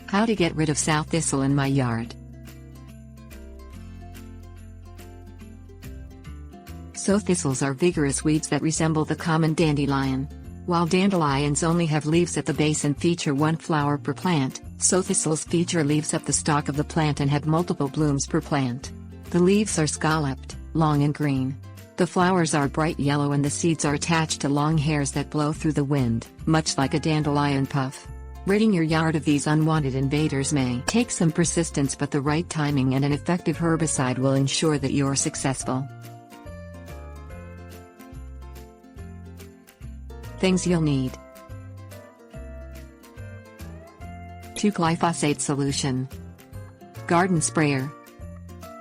How to get rid of sow thistle in my yard. Sow thistles are vigorous weeds that resemble the common dandelion. While dandelions only have leaves at the base and feature one flower per plant, sow thistles feature leaves up the stalk of the plant and have multiple blooms per plant. The leaves are scalloped, long and green. The flowers are bright yellow and the seeds are attached to long hairs that blow through the wind, much like a dandelion puff. Ridding your yard of these unwanted invaders may take some persistence, but the right timing and an effective herbicide will ensure that you're successful. Things you'll need: 2 glyphosate solution. Garden sprayer.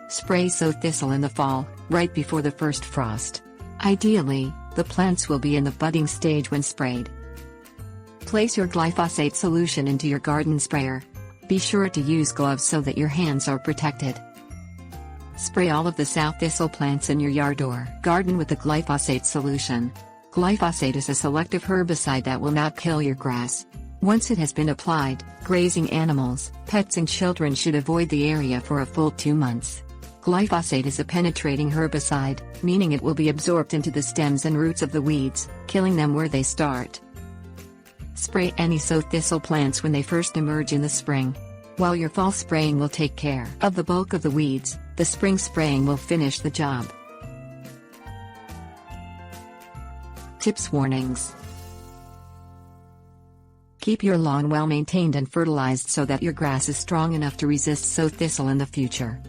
Spray sow thistle in the fall, right before the first frost. Ideally, the plants will be in the budding stage when sprayed. Place your glyphosate solution into your garden sprayer. Be sure to use gloves so that your hands are protected. Spray all of the sow thistle plants in your yard or garden with the glyphosate solution. Glyphosate is a selective herbicide that will not kill your grass. Once it has been applied, grazing animals, pets and children should avoid the area for a full 2 months. Glyphosate is a penetrating herbicide, meaning it will be absorbed into the stems and roots of the weeds, killing them where they start. Spray any sow thistle plants when they first emerge in the spring. While your fall spraying will take care of the bulk of the weeds, the spring spraying will finish the job. Tips: warnings. Keep your lawn well maintained and fertilized so that your grass is strong enough to resist sow thistle in the future.